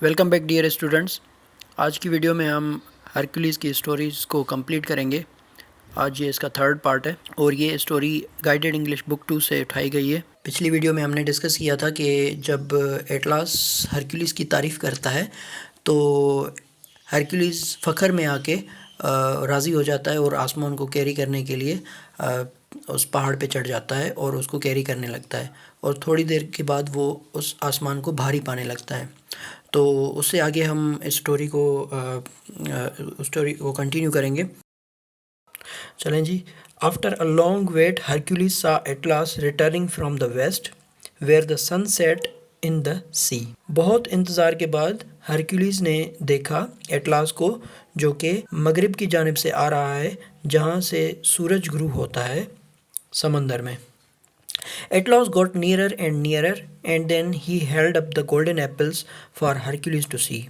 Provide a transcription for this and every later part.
Welcome back dear students. आज की video में हम हरक्यूलिस की स्टोरीज़ को कंप्लीट करेंगे। आज ये इसका थर्ड पार्ट है और ये स्टोरी गाइडेड इंग्लिश बुक 2 से उठाई गई है। पिछली वीडियो में हमने डिस्कस किया था कि जब एटलास हरक्यूलिस की तारीफ़ करता है तो हरक्यूलिस फ़ख्र में आके राज़ी हो जाता है और आसमान को कैरी करने के लिए उस पहाड़ पे चढ़ जाता है और उसको कैरी करने लगता है और थोड़ी देर के बाद वो उस आसमान को भारी पाने लगता है। तो उससे आगे हम स्टोरी को कंटिन्यू करेंगे। चलें जी। After a long wait Hercules saw Atlas returning from the west where the sun set in the sea. बहुत इंतज़ार के बाद हरक्यूलिस ने देखा एटलास को, जो कि मगरिब की जानिब से आ रहा है, जहाँ से सूरज गुरूब होता है समंदर में। Atlas got nearer and nearer, and then he held up the golden apples for Hercules to see.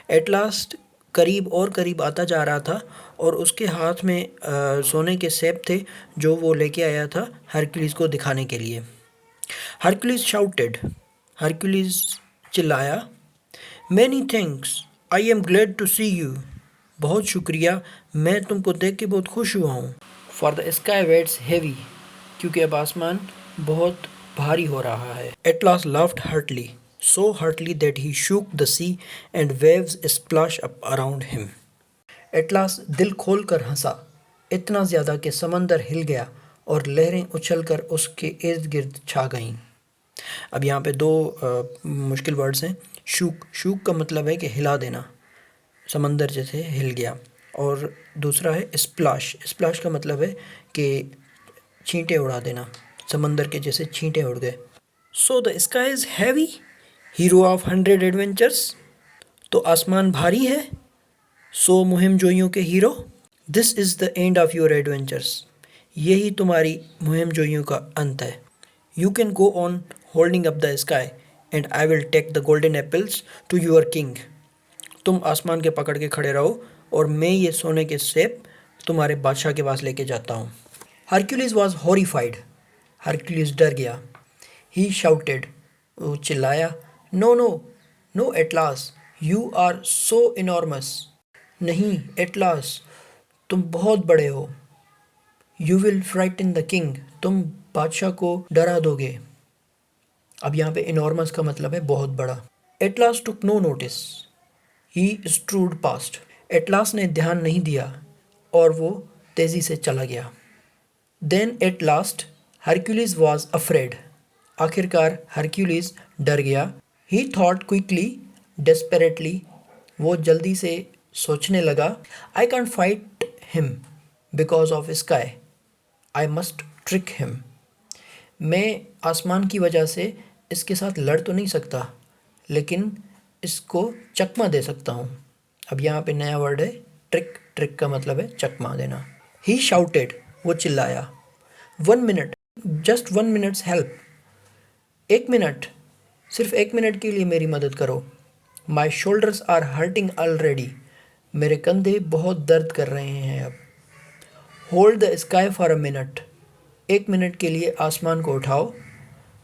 At last करीब और करीब आता जा रहा था और उसके हाथ में सोने के सेब थे जो वो लेके आया था हरक्यूलिस को दिखाने के लिए। हरक्यूलिस शाउटेड, हरक्यूलिस चिल्लाया, many thanks, I am glad to see you. बहुत शुक्रिया, मैं तुमको देख के बहुत खुश हुआ हूँ। For the sky weights heavy, क्योंकि अब आसमान बहुत भारी हो रहा है। Atlas laughed heartily, so heartily that he shook the sea and waves splash up around him. Atlas दिल खोल कर हंसा, इतना ज़्यादा कि समंदर हिल गया और लहरें उछलकर उसके इर्द गिर्द छा गईं। अब यहाँ पे दो मुश्किल वर्ड्स हैं। शूक, शूक का मतलब है कि हिला देना, समंदर जैसे हिल गया, और दूसरा है स्प्लैश। स्प्लैश का मतलब है कि छींटे उड़ा देना, समंदर के जैसे छींटे उड़ गए। So the sky is heavy, hero of 100 adventures. तो आसमान भारी है, सो मुहिम जोइयों के hero. This is the end of your adventures, यही तुम्हारी मुहिम जोइयों का अंत है। You can go on holding up the sky and I will take the golden apples to your king. तुम आसमान के पकड़ के खड़े रहो और मैं ये सोने के सेब तुम्हारे बादशाह के पास लेके जाता हूँ। हरक्यूलिस वॉज हॉरिफाइड, हरक्यूलिस डर गया। ही शाउटेड, वो चिल्लाया, no no no Atlas, you are so enormous. नहीं एटलास, तुम बहुत बड़े हो। You will frighten the king, तुम बादशाह को डरा दोगे। अब यहाँ पे इनॉर्मस का मतलब है बहुत बड़ा। एटलास टुक नो नोटिस, ही स्ट्रूड पास्ट। एटलास ने ध्यान नहीं दिया और वो तेज़ी से चला गया। Then at last Hercules was afraid, आखिरकार हरक्यूलिस डर गया। ही थॉट क्विकली, डेस्परेटली, वो जल्दी से सोचने लगा, I can't fight him because of sky, I must trick him. मैं आसमान की वजह से इसके साथ लड़ तो नहीं सकता, लेकिन इसको चकमा दे सकता हूँ। अब यहाँ पे नया वर्ड है ट्रिक। ट्रिक का मतलब है चकमा देना। ही शाउटेड, वो चिल्लाया, 1 minute, just 1 minutes help. 1 minute, सिर्फ 1 मिनट के लिए मेरी मदद करो। My shoulders are hurting already, मेरे कंधे बहुत दर्द कर रहे हैं अब। Hold the sky for a minute, 1 minute के लिए आसमान को उठाओ।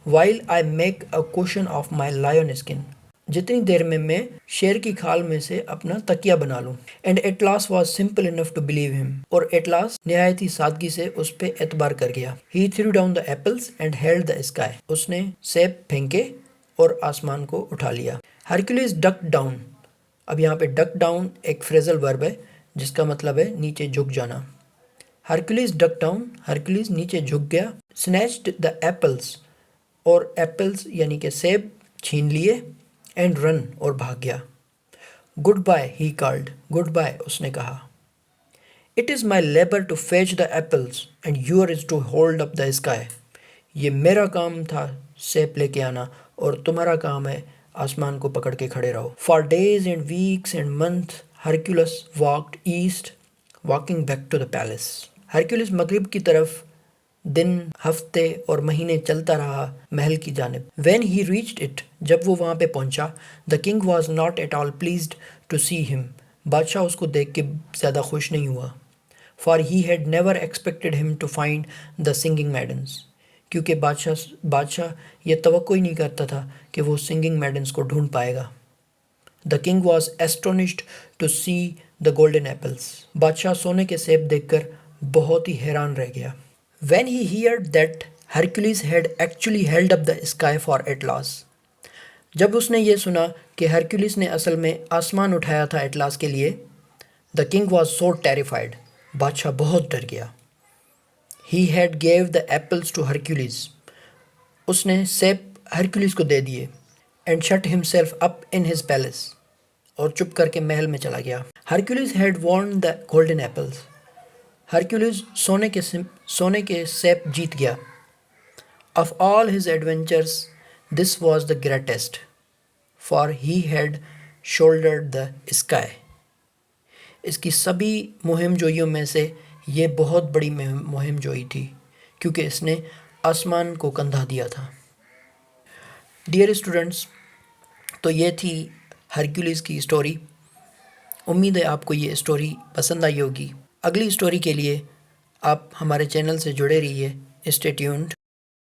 While I make a cushion of my lion skin, जितनी देर में मैं शेर की खाल में से अपना तकिया बना लूं। And Atlas was simple enough to believe him, और एटलास निहायत ही सादगी से उस पर एतबार कर गया। He threw down the apples and held the sky, उसने सेब फेंके और आसमान को उठा लिया। हरक्यूलिस डक डाउन, अब यहाँ पे डक डाउन एक फ्रेजल वर्ब है जिसका मतलब है नीचे झुक जाना। हरक्यूलिस डक डाउन, हरक्यूलिस नीचे झुक गया। स्नैच्ड द एप्पल्स, और एप्पल्स यानी कि सेब छीन लिए। एंड रन, और भाग गया। Good bye he called, good bye उसने कहा। It is my labour to fetch the apples and your is to hold up the sky. ये मेरा काम था सेब लेके आना, और तुम्हारा काम है आसमान को पकड़ के खड़े रहो। For days and weeks and month Hercules walked east, walking back to the palace. Hercules मगरिब की तरफ दिन, हफ्ते और महीने चलता रहा महल की जानिब। When he reached it, जब वो वहाँ पे पहुँचा, the king was not at all pleased to see him. बादशाह उसको देख के ज़्यादा खुश नहीं हुआ। For he had never expected him to find the singing maidens. क्योंकि बादशाह ये तवक्को ही नहीं करता था कि वो सिंगिंग मैडन्स को ढूंढ पाएगा। The king was astonished to see the golden apples. बादशाह सोने के सेब देखकर बहुत ही हैरान रह गया। When he heard that Hercules had actually held up the sky for Atlas, जब उसने ये सुना कि हरक्यूलिस ने असल में आसमान उठाया था एटलास के लिए, the king was so terrified, बादशाह बहुत डर गया। He had gave the apples to Hercules, उसने सेब हरक्यूलिस को दे दिए। And shut himself up in his palace, और चुप करके महल में चला गया। Hercules had won the golden apples, Hercules सोने के सेब जीत गया। Of all his adventures this was the greatest, for he had shouldered the sky. इसकी सभी मुहिम जोइयों में से ये बहुत बड़ी मुहिम जोई थी, क्योंकि इसने आसमान को कंधा दिया था। डियर स्टूडेंट्स, तो ये थी हरक्यूलिस की स्टोरी। उम्मीद है आपको ये स्टोरी पसंद आई होगी। अगली स्टोरी के लिए आप हमारे चैनल से जुड़े रहिए। Stay tuned.